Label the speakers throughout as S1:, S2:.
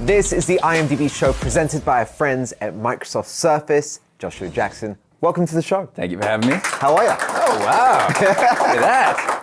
S1: This is the IMDB show presented by our friends at Microsoft Surface. Joshua Jackson, welcome to the show.
S2: Thank you for having me.
S1: How are you?
S2: Oh, wow. Look at that.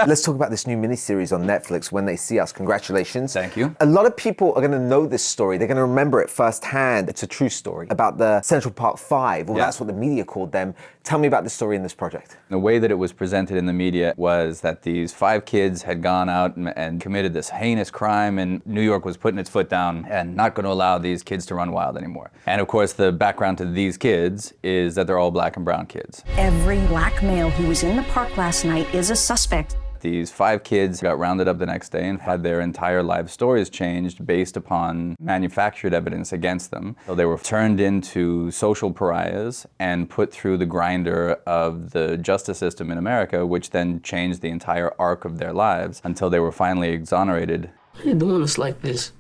S1: Let's talk about this new miniseries on Netflix, When They See Us. Congratulations.
S2: Thank you.
S1: A lot of people are going to know this story. They're going to remember it firsthand. It's a true story about the Central Park Five. Well, that's what the media called them. Tell me about the story in this project.
S2: The way that it was presented in the media was that these 5 kids had gone out and committed this heinous crime, and New York was putting its foot down and not going to allow these kids to run wild anymore. And of course, the background to these kids is that they're all black and brown kids.
S3: Every black male who was in the park last night is a suspect.
S2: These 5 kids got rounded up the next day and had their entire life stories changed based upon manufactured evidence against them. So they were turned into social pariahs and put through the grinder of the justice system in America, which then changed the entire arc of their lives until they were finally exonerated.
S4: They're doing us like this.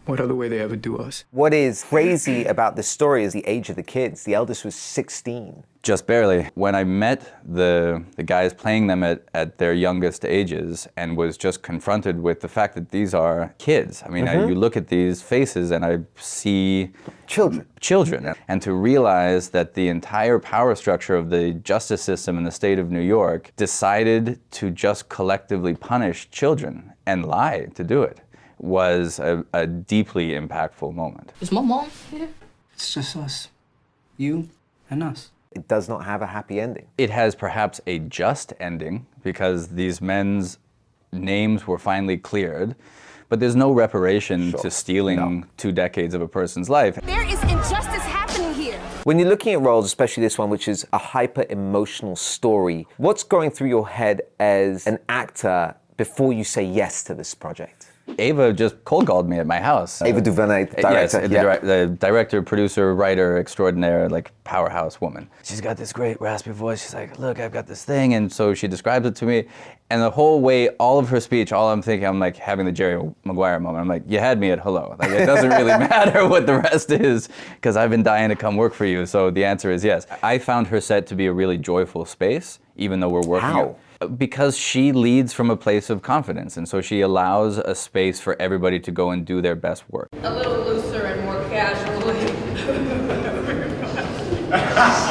S4: What other way they ever do us?
S1: What is crazy about this story is the age of the kids. The eldest was 16.
S2: Just barely. When I met the guys playing them at their youngest ages and was just confronted with the fact that these are kids. I mean, you look at these faces and I see children. And to realize that the entire power structure of the justice system in the state of New York decided to just collectively punish children and lie to do it was a deeply impactful moment.
S4: Is my mom here? It's just us. You and us.
S1: It does not have a happy ending.
S2: It has perhaps a just ending because these men's names were finally cleared, but there's no reparation to stealing 2 decades of a person's life.
S5: There is injustice happening here.
S1: When you're looking at roles, especially this one, which is a hyper-emotional story, what's going through your head as an actor before you say yes to this project?
S2: Ava just cold called me at my house.
S1: Ava DuVernay, director.
S2: Yes, the director, producer, writer extraordinaire, like powerhouse woman. She's got this great raspy voice. She's like, look, I've got this thing. And so she describes it to me. And the whole way, all of her speech, all I'm thinking, I'm like having the Jerry Maguire moment. I'm like, you had me at hello. Like, it doesn't really matter what the rest is because I've been dying to come work for you. So the answer is yes. I found her set to be a really joyful space, even though we're working.
S1: How?
S2: Because she leads from a place of confidence, and so she allows a space for everybody to go and do their best work.
S5: A little looser and more casually.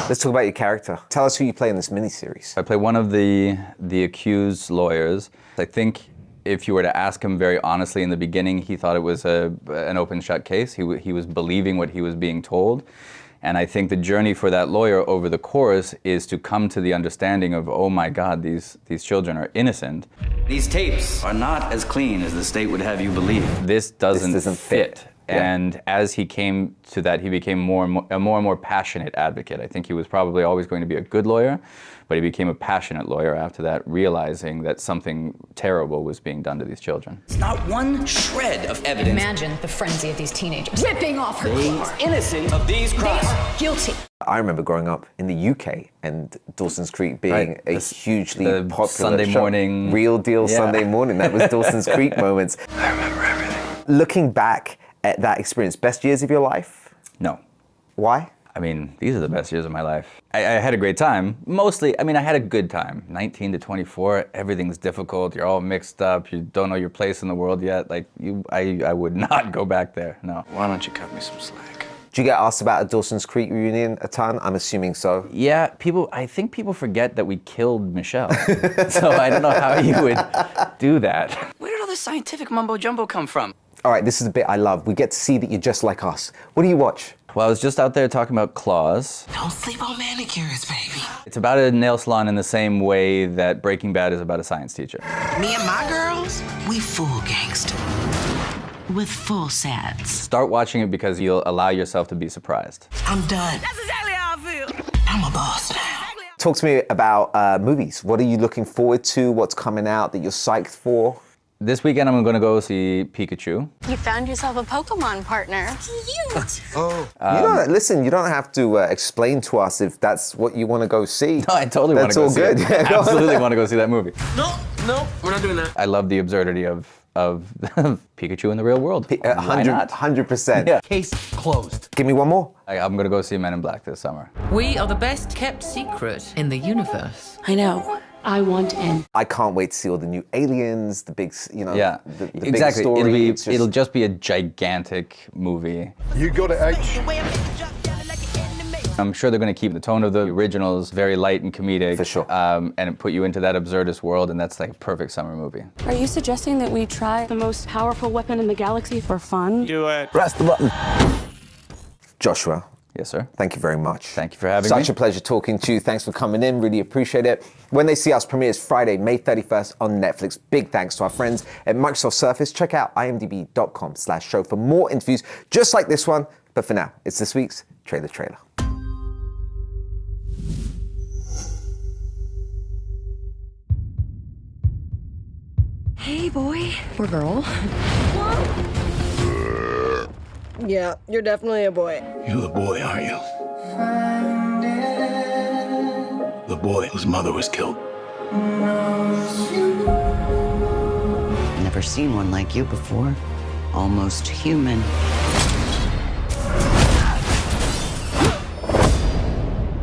S1: Let's talk about your character. Tell us who you play in this miniseries.
S2: I play one of the accused lawyers. I think if you were to ask him very honestly in the beginning, he thought it was an open shut case. He was believing what he was being told. And I think the journey for that lawyer over the course is to come to the understanding of, oh my God, these children are innocent.
S6: These tapes are not as clean as the state would have you believe.
S2: This doesn't
S1: Yeah.
S2: fit. And as he came to that, he became a more and more passionate advocate. I think he was probably always going to be a good lawyer, but he became a passionate lawyer after that, realizing that something terrible was being done to these children.
S6: It's not one shred of evidence.
S5: Imagine the frenzy of these teenagers ripping off her car.
S6: Innocent of these crimes.
S5: They are guilty.
S1: I remember growing up in the UK and Dawson's Creek being a hugely popular
S2: Sunday
S1: show.
S2: morning.
S1: Real deal Sunday morning. That was Dawson's Creek moments.
S6: I remember everything.
S1: Looking back at that experience, best years of your life?
S2: No.
S1: Why?
S2: I mean, these are the best years of my life. I had a great time. Mostly, I mean, I had a good time. 19 to 24, everything's difficult. You're all mixed up. You don't know your place in the world yet. Like, I would not go back there, no.
S6: Why don't you cut me some slack?
S1: Do you get asked about a Dawson's Creek reunion a ton? I'm assuming so.
S2: Yeah, I think people forget that we killed Michelle. So I don't know how you would do that.
S6: Where did all this scientific mumbo jumbo come from?
S1: All right, this is a bit I love. We get to see that you're just like us. What do you watch?
S2: Well, I was just out there talking about claws.
S7: Don't sleep on manicures, baby.
S2: It's about a nail salon in the same way that Breaking Bad is about a science teacher.
S7: Me and my girls, we full gangster. With full sets.
S2: Start watching it because you'll allow yourself to be surprised.
S7: I'm done.
S5: That's exactly how I feel.
S7: I'm a boss now.
S1: Talk to me about movies. What are you looking forward to? What's coming out that you're psyched for?
S2: This weekend, I'm going to go see Pikachu.
S5: You found yourself a Pokemon partner. Cute.
S1: Listen, you don't have to explain to us if that's what you want to go see.
S2: No, I totally want to go see it.
S1: That's all good.
S2: I absolutely want to go see that movie.
S4: No, we're not doing that.
S2: I love the absurdity of Pikachu in the real world. Why not?
S1: 100%.
S2: Yeah.
S8: Case closed.
S1: Give me one more.
S2: I'm going to go see Men in Black this summer.
S8: We are the best kept secret in the universe.
S3: I know.
S8: I want in.
S1: I can't wait to see all the new aliens, the big, you know,
S2: Yeah,
S1: the big
S2: exactly.
S1: story.
S2: It'll just be a gigantic movie.
S9: You go to action.
S2: I'm sure they're going to keep the tone of the originals very light and comedic.
S1: For sure.
S2: And put you into that absurdist world, and that's like a perfect summer movie.
S8: Are you suggesting that we try the most powerful weapon in the galaxy for fun?
S9: Do it.
S1: Press the button. Joshua.
S2: Yes, sir.
S1: Thank you very much.
S2: Thank you for having me.
S1: Such a pleasure talking to you. Thanks for coming in. Really appreciate it. When They See Us premieres Friday, May 31st on Netflix. Big thanks to our friends at Microsoft Surface. Check out imdb.com/show for more interviews just like this one. But for now, it's this week's Trailer.
S8: Hey, boy. Or girl.
S10: Yeah, you're definitely a boy.
S9: You're the boy, aren't you? The boy whose mother was killed.
S7: Never seen one like you before. Almost human.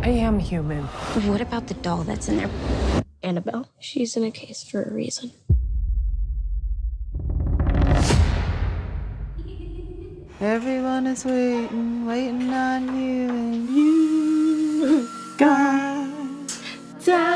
S10: I am human.
S5: What about the doll that's in there? Annabelle. She's in a case for a reason.
S10: Everyone is waiting on you, and you got time.